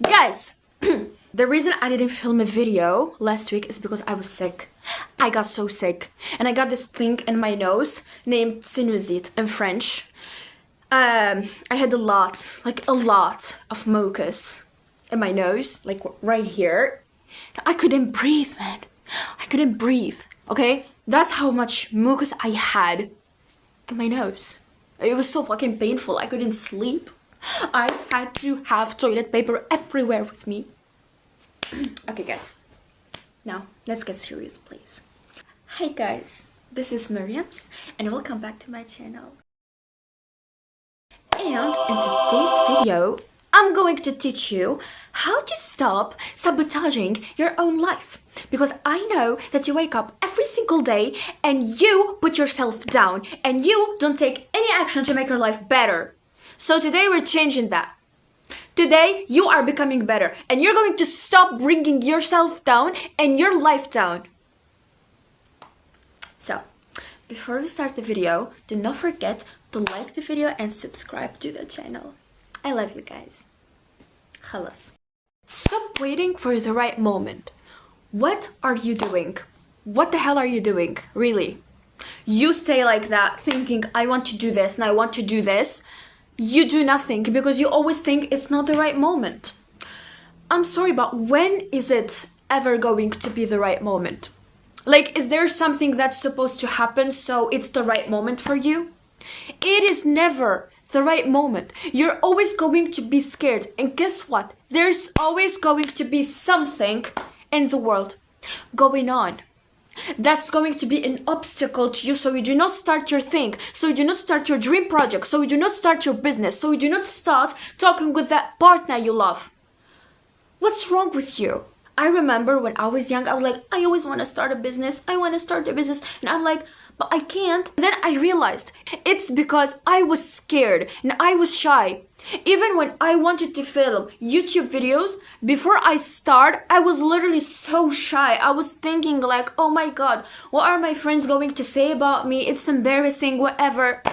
Guys, the reason I didn't film a video last week is because I was sick. I got so sick. And I got this thing in my nose named sinusite in French. I had a lot of mucus in my nose, like right here. I couldn't breathe, man. I couldn't breathe, okay? That's how much mucus I had in my nose. It was so fucking painful. I couldn't sleep. I had to have toilet paper everywhere with me. Okay, guys. Now, let's get serious, please. Hi, guys. This is Miriam's, and welcome back to my channel. And in today's video, I'm going to teach you how to stop sabotaging your own life. Because I know that you wake up every single day and you put yourself down and you don't take any action to make your life better. So today we're changing that. Today you are becoming better and you're going to stop bringing yourself down and your life down. So, before we start the video, do not forget to like the video and subscribe to the channel. I love you guys. Khalas. Stop waiting for the right moment. What are you doing? What the hell are you doing? Really? You stay like that thinking, I want to do this and I want to do this. You do nothing because you always think it's not the right moment. I'm sorry, but when is it ever going to be the right moment? Like, is there something that's supposed to happen so it's the right moment for you? It is never the right moment. You're always going to be scared. And guess what? There's always going to be something in the world going on that's going to be an obstacle to you, so you do not start your thing, so you do not start your dream project, so you do not start your business, so you do not start talking with that partner you love. What's wrong with you? I remember when I was young, I was like, I always want to start a business. I want to start a business. And I'm like, but I can't. And then I realized it's because I was scared and I was shy. Even when I wanted to film YouTube videos, before I start, I was literally so shy. I was thinking like, oh my God, what are my friends going to say about me? It's embarrassing, whatever.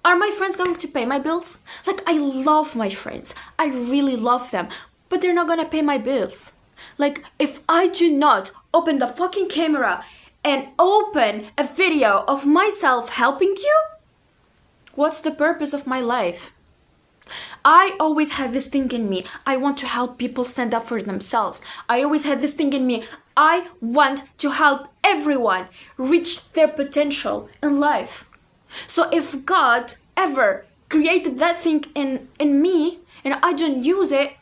Are my friends going to pay my bills? Like, I love my friends. I really love them. But they're not gonna pay my bills. Like, if I do not open the fucking camera and open a video of myself helping you, what's the purpose of my life? I always had this thing in me. I want to help people stand up for themselves. I always had this thing in me. I want to help everyone reach their potential in life. So if God ever created that thing in me and I don't use it,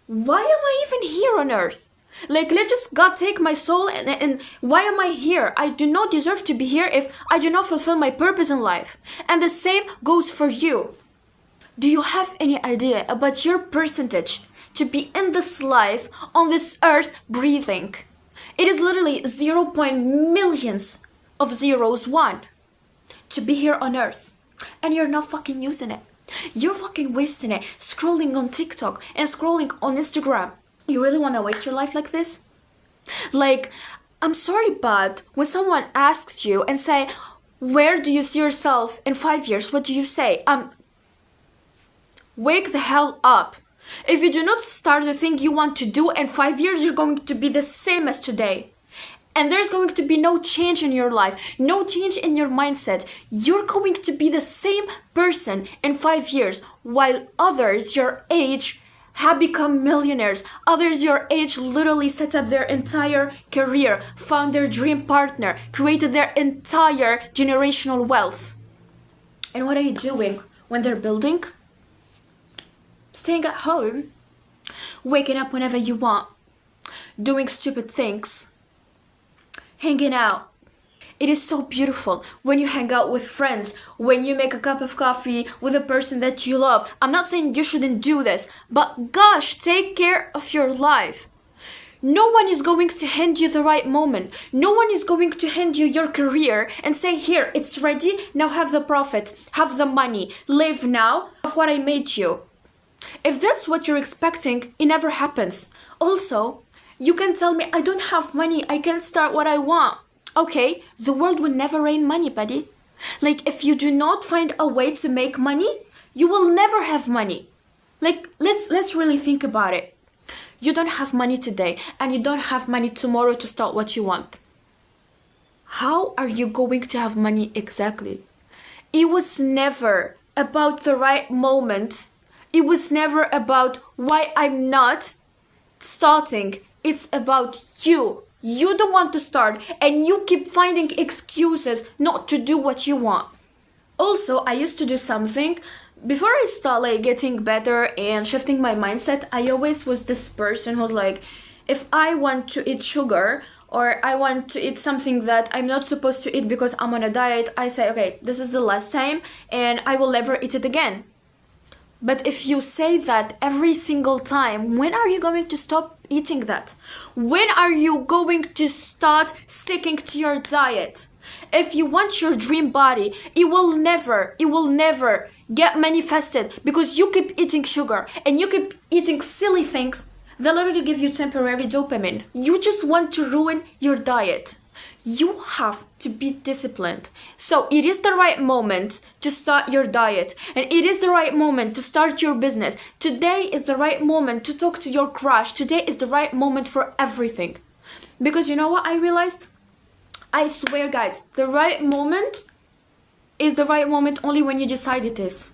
why am I even here on earth? Like, let just God take my soul and why am I here? I do not deserve to be here if I do not fulfill my purpose in life. And the same goes for you. Do you have any idea about your percentage to be in this life, on this earth, breathing? It is literally 0. millions of zeros, one, to be here on earth. And you're not fucking using it. You're fucking wasting it, scrolling on TikTok and scrolling on Instagram. You really want to waste your life like this? Like, I'm sorry, but when someone asks you and say, where do you see yourself in 5 years? What do you say? Wake the hell up. If you do not start the thing you want to do in 5 years, you're going to be the same as today. And there's going to be no change in your life, no change in your mindset. You're going to be the same person in 5 years, while others your age have become millionaires. Others your age literally set up their entire career, found their dream partner, created their entire generational wealth. And what are you doing when they're building? Staying at home, waking up whenever you want, doing stupid things. Hanging out. It is so beautiful when you hang out with friends, when you make a cup of coffee with a person that you love. I'm not saying you shouldn't do this, but gosh, take care of your life. No one is going to hand you the right moment. No one is going to hand you your career and say, here, it's ready, now have the profit, have the money, live now of what I made you. If that's what you're expecting, it never happens. Also, you can tell me, I don't have money, I can't start what I want. Okay, the world will never rain money, buddy. Like, if you do not find a way to make money, you will never have money. Like, let's really think about it. You don't have money today and you don't have money tomorrow to start what you want. How are you going to have money exactly? It was never about the right moment. It was never about why I'm not starting. It's about you. You don't want to start and you keep finding excuses not to do what you want. Also, I used to do something before I start like getting better and shifting my mindset. I always was this person who's like, if I want to eat sugar or I want to eat something that I'm not supposed to eat because I'm on a diet, I say, okay, this is the last time and I will never eat it again. But if you say that every single time, when are you going to stop eating that? When are you going to start sticking to your diet? If you want your dream body, it will never get manifested because you keep eating sugar and you keep eating silly things that literally give you temporary dopamine. You just want to ruin your diet. You have to be disciplined. So it is the right moment to start your diet and it is the right moment to start your business. Today is the right moment to talk to your crush. Today is the right moment for everything. Because you know what I realized? I swear, guys, the right moment is the right moment only when you decide it is.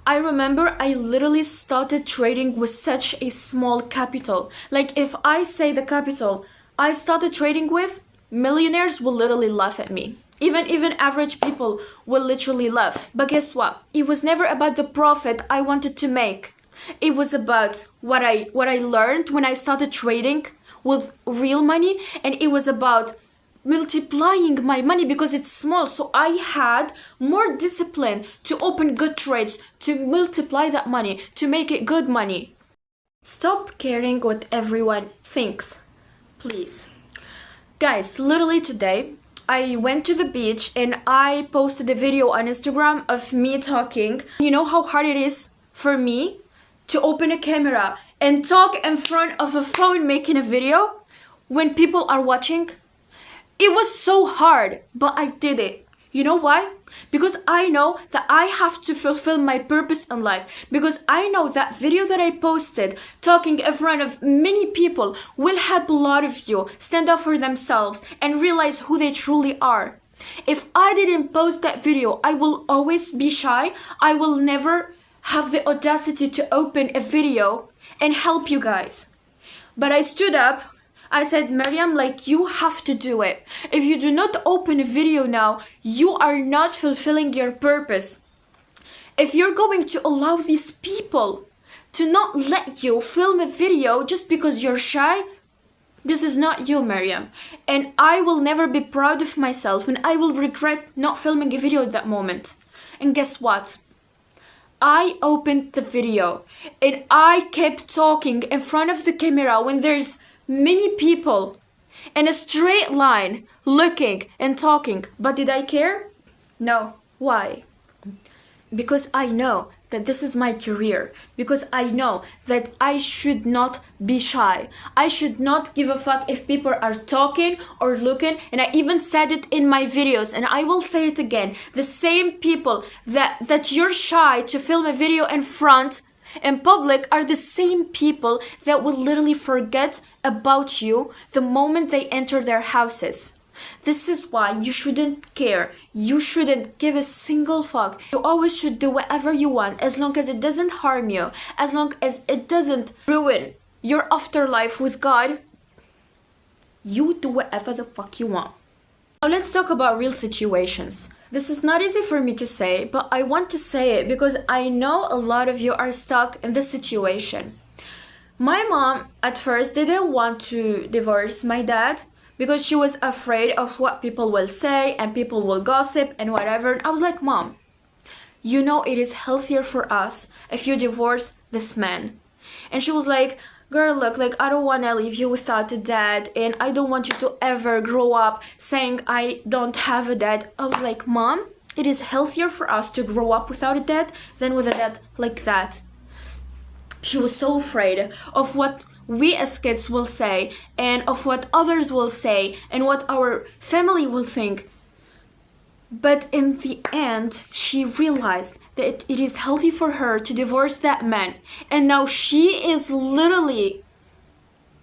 I remember I literally started trading with such a small capital. Like if I say the capital I started trading with, millionaires will literally laugh at me. Even average people will literally laugh. But guess what? It was never about the profit I wanted to make. It was about what I learned when I started trading with real money, and it was about multiplying my money because it's small. So I had more discipline to open good trades, to multiply that money, to make it good money. Stop caring what everyone thinks, please. Guys, literally today I went to the beach and I posted a video on Instagram of me talking. You know how hard it is for me to open a camera and talk in front of a phone making a video when people are watching? It was so hard, but I did it. You know why? Because I know that I have to fulfill my purpose in life. Because I know that video that I posted talking in front of many people will help a lot of you stand up for themselves and realize who they truly are. If I didn't post that video, I will always be shy. I will never have the audacity to open a video and help you guys. But I stood up. I said, Mariam, like, you have to do it. If you do not open a video now, you are not fulfilling your purpose. If you're going to allow these people to not let you film a video just because you're shy, this is not you, Mariam. And I will never be proud of myself and I will regret not filming a video at that moment. And guess what? I opened the video and I kept talking in front of the camera when there's many people in a straight line looking and talking. But did I care? No. Why? Because I know that this is my career. Because I know that I should not be shy. I should not give a fuck if people are talking or looking. And I even said it in my videos and I will say it again. The same people that you're shy to film a video in front in public are the same people that will literally forget about you the moment they enter their houses. This is why you shouldn't care. You shouldn't give a single fuck. You always should do whatever you want as long as it doesn't harm you, as long as it doesn't ruin your afterlife with God. You do whatever the fuck you want. Now let's talk about real situations. This is not easy for me to say, but I want to say it because I know a lot of you are stuck in this situation. My mom at first didn't want to divorce my dad because she was afraid of what people will say and people will gossip and whatever. And I was like, Mom, you know it is healthier for us if you divorce this man. And she was like, girl, look, like, I don't want to leave you without a dad and I don't want you to ever grow up saying I don't have a dad. I was like, Mom, it is healthier for us to grow up without a dad than with a dad like that. She was so afraid of what we as kids will say and of what others will say and what our family will think. But in the end, she realized that it is healthy for her to divorce that man. And now she is literally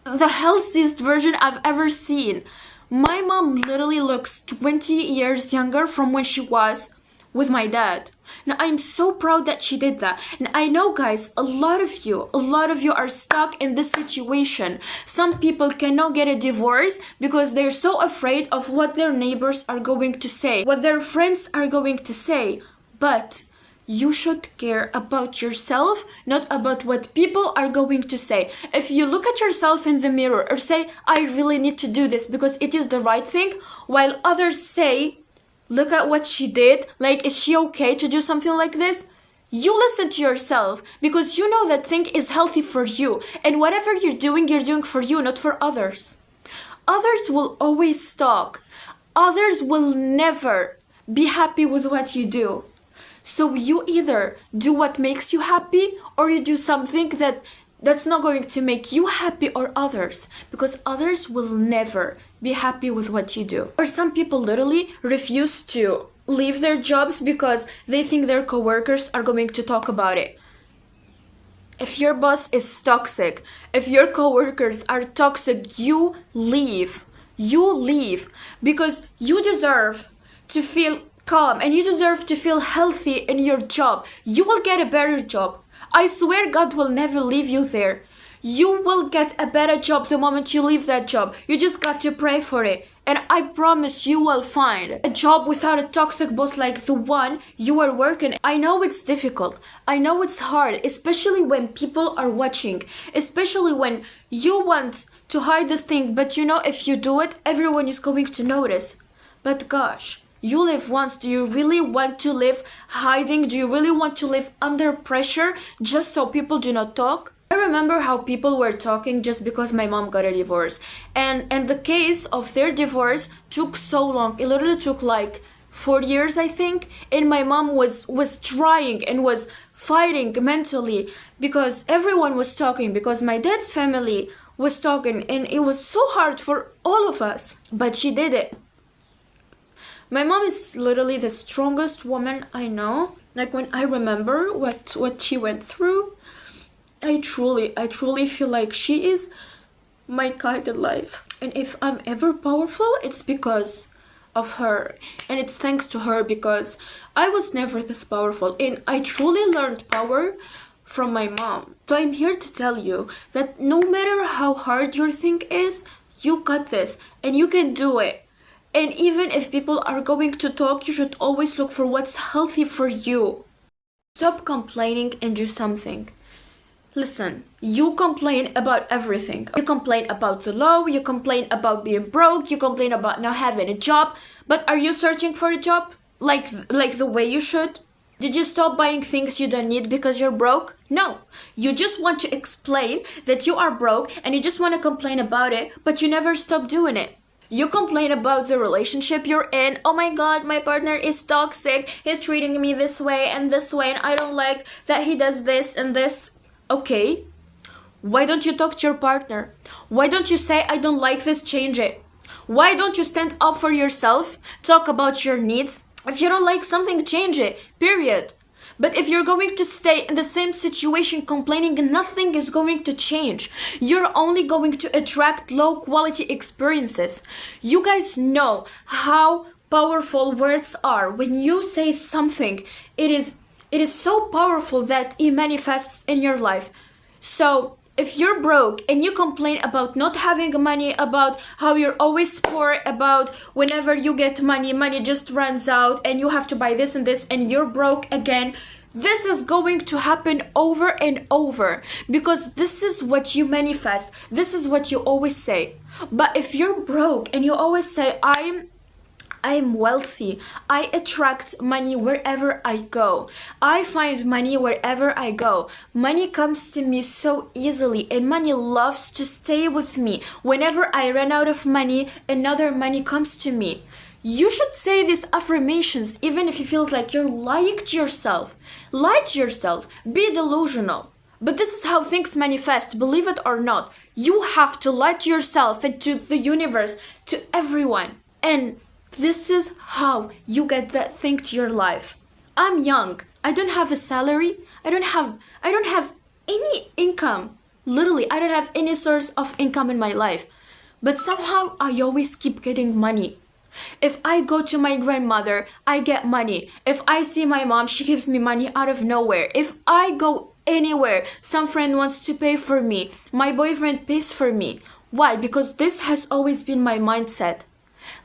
the healthiest version I've ever seen. My mom literally looks 20 years younger from when she was with my dad. Now I'm so proud that she did that. And I know, guys, a lot of you are stuck in this situation. Some people cannot get a divorce because they're so afraid of what their neighbors are going to say, what their friends are going to say. But you should care about yourself, not about what people are going to say. If you look at yourself in the mirror or say, I really need to do this because it is the right thing, while others say, look at what she did, like, is she okay to do something like this? You listen to yourself because you know that thing is healthy for you. And whatever you're doing for you, not for others. Others will always talk. Others will never be happy with what you do. So you either do what makes you happy or you do something that's not going to make you happy or others, because others will never be happy with what you do. Or some people literally refuse to leave their jobs because they think their coworkers are going to talk about it. If your boss is toxic, if your coworkers are toxic, you leave. You leave because you deserve to feel calm and you deserve to feel healthy in your job. You will get a better job. I swear God will never leave you there. You will get a better job the moment you leave that job. You just got to pray for it. And I promise you will find a job without a toxic boss like the one you are working. I know it's difficult. I know it's hard, especially when people are watching. Especially when you want to hide this thing, but you know if you do it, everyone is going to notice. But gosh, you live once. Do you really want to live hiding? Do you really want to live under pressure just so people do not talk? I remember how people were talking just because my mom got a divorce. And the case of their divorce took so long. It literally took like 4 years, I think. And my mom was trying and was fighting mentally because everyone was talking, because my dad's family was talking, and it was so hard for all of us. But she did it. My mom is literally the strongest woman I know. Like, when I remember what she went through, I truly feel like she is my guide in life. And if I'm ever powerful, it's because of her. And it's thanks to her, because I was never this powerful. And I truly learned power from my mom. So I'm here to tell you that no matter how hard your thing is, you got this and you can do it. And even if people are going to talk, you should always look for what's healthy for you. Stop complaining and do something. Listen, you complain about everything. You complain about the law, you complain about being broke, you complain about not having a job. But are you searching for a job? Like the way you should? Did you stop buying things you don't need because you're broke? No. You just want to explain that you are broke and you just want to complain about it, but you never stop doing it. You complain about the relationship you're in. Oh my god, my partner is toxic. He's treating me this way, and I don't like that he does this and this. Okay. Why don't you talk to your partner? Why don't you say, I don't like this, change it? Why don't you stand up for yourself? Talk about your needs. If you don't like something, change it. Period. But if you're going to stay in the same situation complaining, nothing is going to change. You're only going to attract low quality experiences. You guys know how powerful words are. When you say something, it is so powerful that it manifests in your life. So if you're broke and you complain about not having money, about how you're always poor, about whenever you get money just runs out and you have to buy this and this and you're broke again, this is going to happen over and over because this is what you manifest. This is what you always say. But if you're broke and you always say, I'm wealthy, I attract money wherever I go, I find money wherever I go, money comes to me so easily and money loves to stay with me. Whenever I run out of money, another money comes to me. You should say these affirmations even if it feels like you're lying to yourself. Lie to yourself, be delusional. But this is how things manifest, believe it or not. You have to lie to yourself and to the universe, to everyone. And this is how you get that thing to your life. I'm young. I don't have a salary. I don't have any income. Literally, I don't have any source of income in my life. But somehow I always keep getting money. If I go to my grandmother, I get money. If I see my mom, she gives me money out of nowhere. If I go anywhere, some friend wants to pay for me. My boyfriend pays for me. Why? Because this has always been my mindset.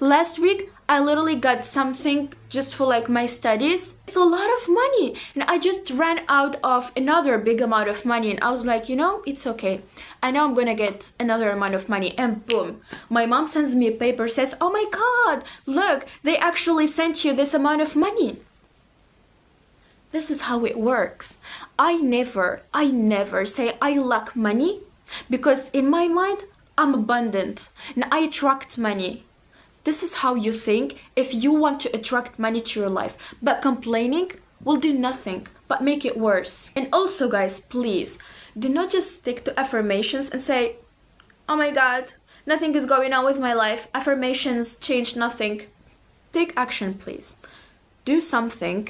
Last week, I literally got something just for like my studies. It's a lot of money. And I just ran out of another big amount of money. And I was like, you know, it's okay. I know I'm gonna get another amount of money. And boom, my mom sends me a paper, says, oh my God, look, they actually sent you this amount of money. This is how it works. I never say I lack money, because in my mind, I'm abundant and I attract money. This is how you think if you want to attract money to your life. But complaining will do nothing but make it worse. And also, guys, please do not just stick to affirmations and say, oh my God, nothing is going on with my life. Affirmations change nothing. Take action, please. Do something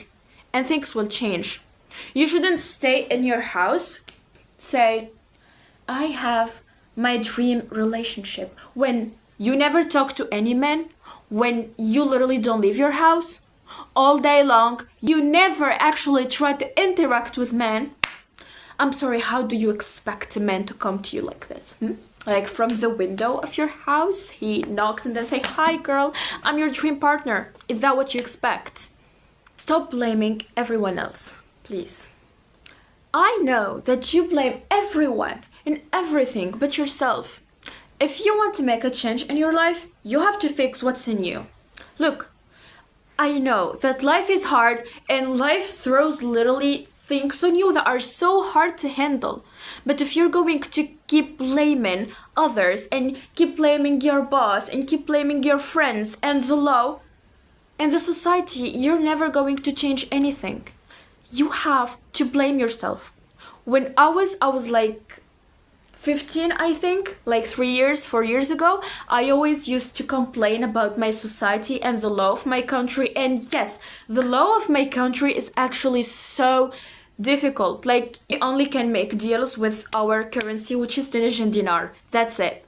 and things will change. You shouldn't stay in your house, say, I have my dream relationship, when you never talk to any man, when you literally don't leave your house all day long, you never actually try to interact with men. I'm sorry, how do you expect a man to come to you like this? Like from the window of your house, he knocks and then say, hi girl, I'm your dream partner. Is that what you expect? Stop blaming everyone else, please. I know that you blame everyone in everything but yourself. If you want to make a change in your life, you have to fix what's in you. Look, I know that life is hard and life throws literally things on you that are so hard to handle. But if you're going to keep blaming others and keep blaming your boss and keep blaming your friends and the law and the society, you're never going to change anything. You have to blame yourself. When I was like 15, I think, like 4 years ago, I always used to complain about my society and the law of my country. And yes, the law of my country is actually so difficult. Like, we only can make deals with our currency, which is Tunisian dinar. That's it.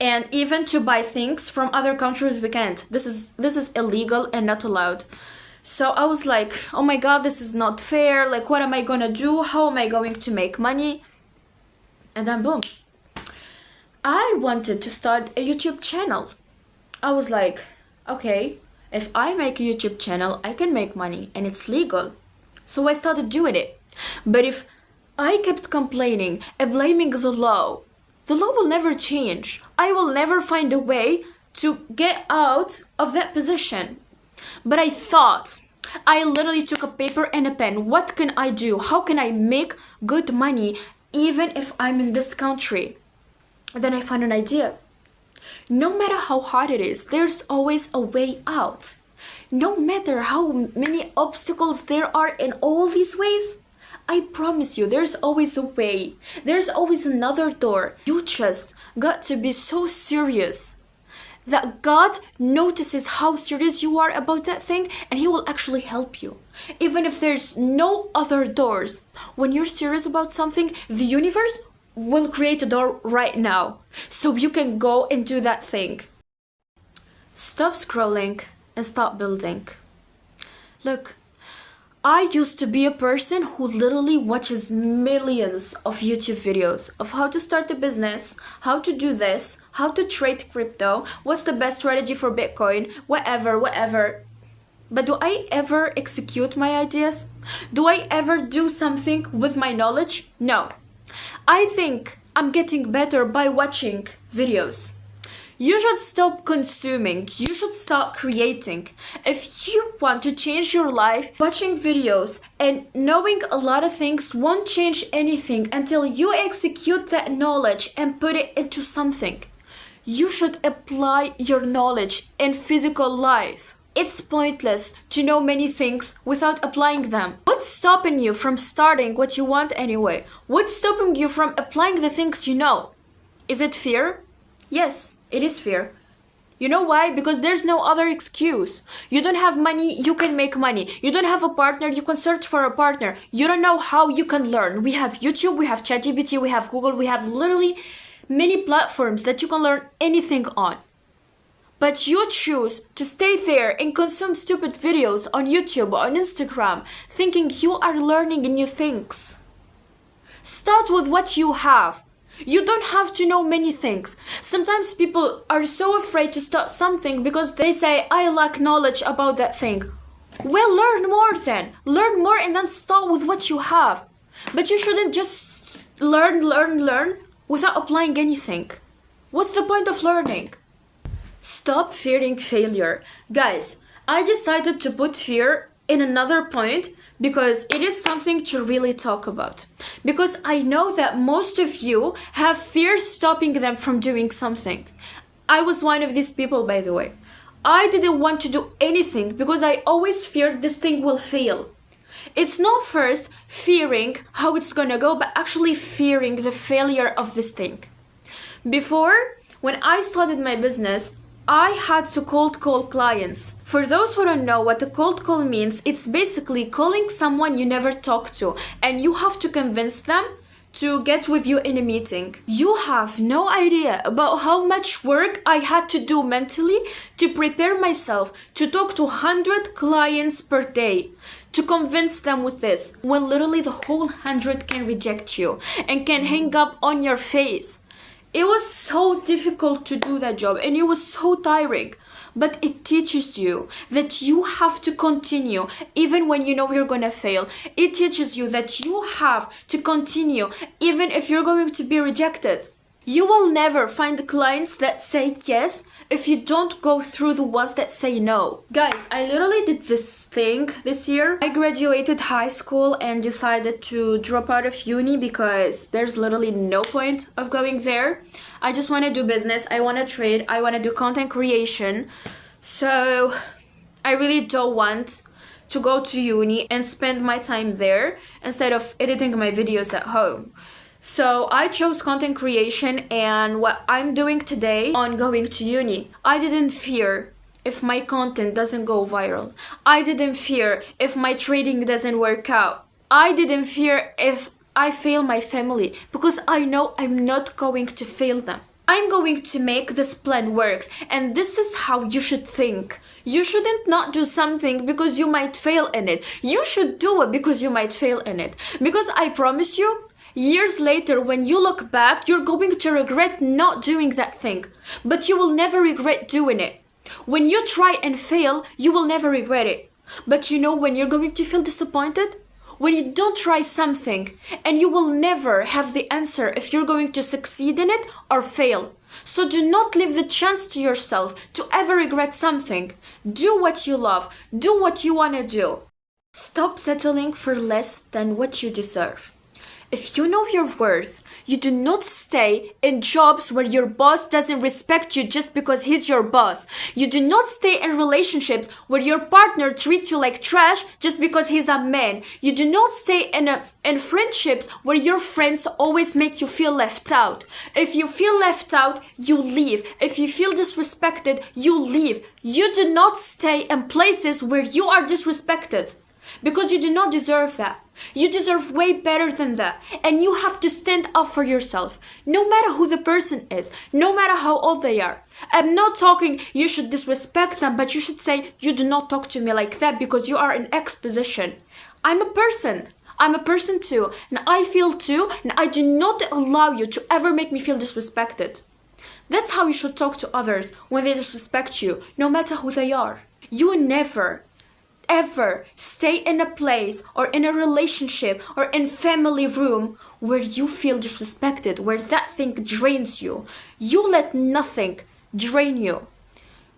And even to buy things from other countries, we can't. This is illegal and not allowed. So I was like, oh my God, this is not fair. Like, what am I gonna do? How am I going to make money? And then boom, I wanted to start a YouTube channel. I was like, okay, if I make a YouTube channel, I can make money and it's legal. So I started doing it. But if I kept complaining and blaming the law will never change. I will never find a way to get out of that position. But I literally took a paper and a pen. What can I do? How can I make good money even if I'm in this country? And then I found an idea. No matter how hard it is, there's always a way out. No matter how many obstacles there are in all these ways, I promise you, there's always a way. There's always another door. You just got to be so serious that God notices how serious you are about that thing, and He will actually help you. Even if there's no other doors, when you're serious about something, the universe will create a door right now so you can go and do that thing. Stop scrolling and start building. Look, I used to be a person who literally watches millions of YouTube videos of how to start a business, how to do this, how to trade crypto, what's the best strategy for Bitcoin, whatever. But do I ever execute my ideas? Do I ever do something with my knowledge? No. I think I'm getting better by watching videos. You should stop consuming. You should start creating. If you want to change your life, watching videos and knowing a lot of things won't change anything until you execute that knowledge and put it into something. You should apply your knowledge in physical life. It's pointless to know many things without applying them. What's stopping you from starting what you want anyway? What's stopping you from applying the things you know? Is it fear? Yes, it is fear. You know why? Because there's no other excuse. You don't have money, you can make money. You don't have a partner, you can search for a partner. You don't know how, you can learn. We have YouTube, we have ChatGPT, we have Google, we have literally many platforms that you can learn anything on. But you choose to stay there and consume stupid videos on YouTube or on Instagram, thinking you are learning new things. Start with what you have. You don't have to know many things. Sometimes people are so afraid to start something because they say, I lack knowledge about that thing. Well, learn more then. Learn more and then start with what you have. But you shouldn't just learn without applying anything. What's the point of learning? Stop fearing failure. Guys, I decided to put fear in another point because it is something to really talk about. Because I know that most of you have fear stopping them from doing something. I was one of these people, by the way. I didn't want to do anything because I always feared this thing will fail. It's not first fearing how it's gonna go, but actually fearing the failure of this thing. Before, when I started my business, I had to cold call clients. For those who don't know what a cold call means, it's basically calling someone you never talked to and you have to convince them to get with you in a meeting. You have no idea about how much work I had to do mentally to prepare myself to talk to 100 clients per day, to convince them with this, when literally the whole 100 can reject you and can hang up on your face. It was so difficult to do that job and it was so tiring, but it teaches you that you have to continue even when you know you're gonna fail. It teaches you that you have to continue even if you're going to be rejected. You will never find clients that say yes if you don't go through the ones that say no. Guys, I literally did this thing this year. I graduated high school and decided to drop out of uni because there's literally no point of going there. I just want to do business, I want to trade, I want to do content creation. So I really don't want to go to uni and spend my time there instead of editing my videos at home. So I chose content creation, and what I'm doing today on going to uni, I didn't fear if my content doesn't go viral. I didn't fear if my trading doesn't work out. I didn't fear if I fail my family because I know I'm not going to fail them. I'm going to make this plan work, and this is how you should think. You shouldn't not do something because you might fail in it. You should do it because you might fail in it. Because I promise you, years later, when you look back, you're going to regret not doing that thing, but you will never regret doing it. When you try and fail, you will never regret it. But you know when you're going to feel disappointed? When you don't try something, and you will never have the answer if you're going to succeed in it or fail. So do not leave the chance to yourself to ever regret something. Do what you love. Do what you want to do. Stop settling for less than what you deserve. If you know your worth, you do not stay in jobs where your boss doesn't respect you just because he's your boss. You do not stay in relationships where your partner treats you like trash just because he's a man. You do not stay in friendships where your friends always make you feel left out. If you feel left out, you leave. If you feel disrespected, you leave. You do not stay in places where you are disrespected, because you do not deserve that. You deserve way better than that. And you have to stand up for yourself, no matter who the person is, no matter how old they are. I'm not talking you should disrespect them, but you should say, you do not talk to me like that because you are in X position. I'm a person. I'm a person too, and I feel too, and I do not allow you to ever make me feel disrespected. That's how you should talk to others when they disrespect you, no matter who they are. You never ever stay in a place or in a relationship or in family room where you feel disrespected, where that thing drains you. You let nothing drain you.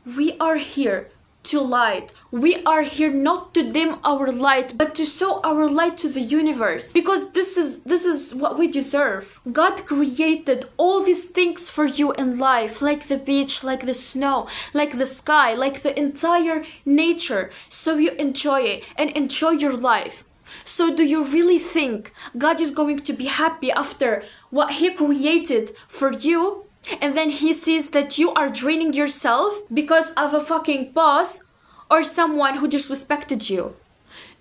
We are here to light. We are here not to dim our light, but to show our light to the universe, because this is what we deserve. God created all these things for you in life, like the beach, like the snow, like the sky, like the entire nature, so you enjoy it and enjoy your life. So do you really think God is going to be happy after what he created for you? and then he sees that you are draining yourself because of a fucking boss or someone who disrespected you?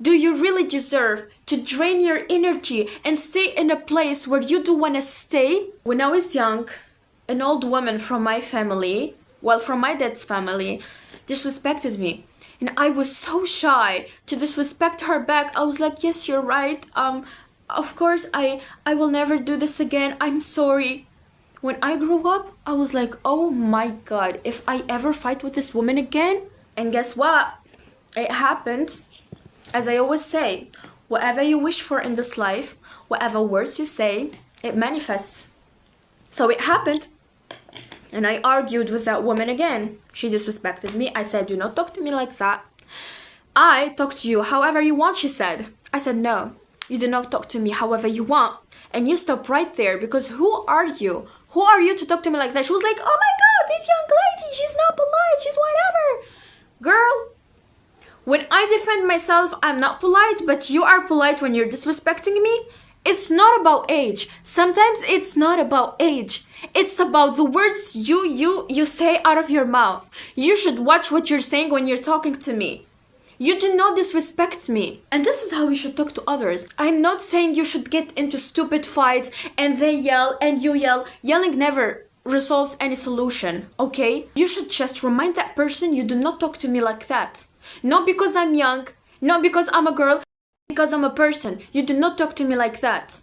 Do you really deserve to drain your energy and stay in a place where you don't want to stay? When I was young, an old woman from my family, well, from my dad's family, disrespected me. And I was so shy to disrespect her back. I was like, yes, you're right. Of course, I will never do this again. I'm sorry. When I grew up, I was like, oh my God, if I ever fight with this woman again. And guess what? It happened. As I always say, whatever you wish for in this life, whatever words you say, it manifests. So it happened. And I argued with that woman again. She disrespected me. I said, do not talk to me like that. I talk to you however you want, she said. I said, no, you do not talk to me however you want. And you stop right there, because who are you? Who are you to talk to me like that? She was like, oh my God, this young lady, she's not polite, she's whatever. Girl, when I defend myself, I'm not polite, but you are polite when you're disrespecting me. It's not about age. Sometimes it's not about age. It's about the words you say out of your mouth. You should watch what you're saying when you're talking to me. You do not disrespect me. And this is how we should talk to others. I'm not saying you should get into stupid fights and they yell and you yell. Yelling never resolves any solution, okay? You should just remind that person you do not talk to me like that. Not because I'm young, not because I'm a girl, because I'm a person. You do not talk to me like that.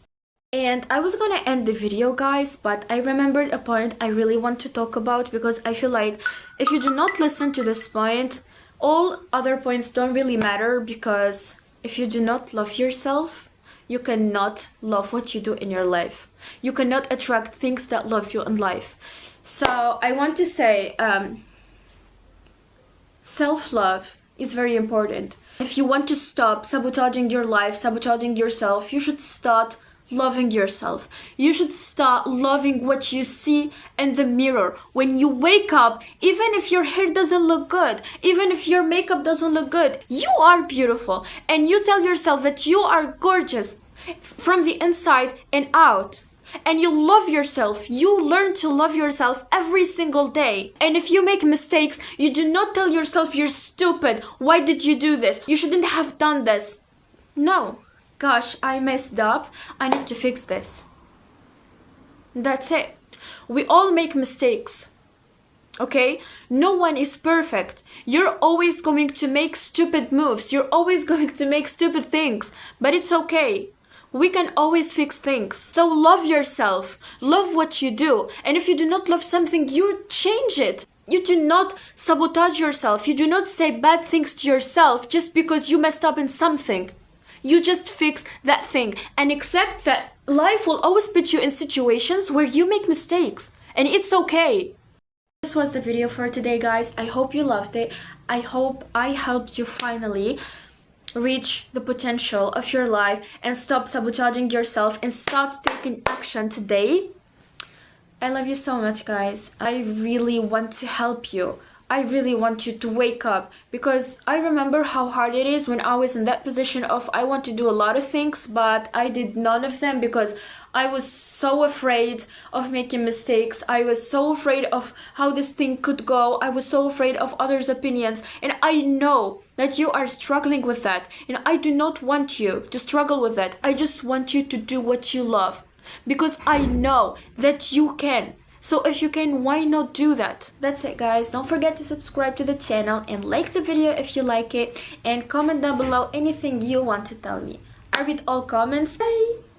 And I was gonna end the video, guys, but I remembered a point I really want to talk about, because I feel like if you do not listen to this point, all other points don't really matter, because if you do not love yourself, you cannot love what you do in your life. You cannot attract things that love you in life. So I want to say, self-love is very important. If you want to stop sabotaging your life, sabotaging yourself, you should start loving yourself. You should start loving what you see in the mirror. When you wake up, even if your hair doesn't look good, even if your makeup doesn't look good, you are beautiful. And you tell yourself that you are gorgeous from the inside and out. And you love yourself. You learn to love yourself every single day. And if you make mistakes, you do not tell yourself you're stupid. Why did you do this? You shouldn't have done this. No. Gosh, I messed up. I need to fix this. That's it. We all make mistakes. Okay? No one is perfect. You're always going to make stupid moves. You're always going to make stupid things. But it's okay. We can always fix things. So love yourself. Love what you do. And if you do not love something, you change it. You do not sabotage yourself. You do not say bad things to yourself just because you messed up in something. You just fix that thing and accept that life will always put you in situations where you make mistakes. And it's okay. This was the video for today, guys. I hope you loved it. I hope I helped you finally reach the potential of your life and stop sabotaging yourself and start taking action today. I love you so much, guys. I really want to help you. I really want you to wake up, because I remember how hard it is when I was in that position of I want to do a lot of things, but I did none of them because I was so afraid of making mistakes. I was so afraid of how this thing could go. I was so afraid of others' opinions. And I know that you are struggling with that. And I do not want you to struggle with that. I just want you to do what you love, because I know that you can. So if you can, why not do that? That's it, guys. Don't forget to subscribe to the channel and like the video if you like it, and comment down below anything you want to tell me. I read all comments. Bye!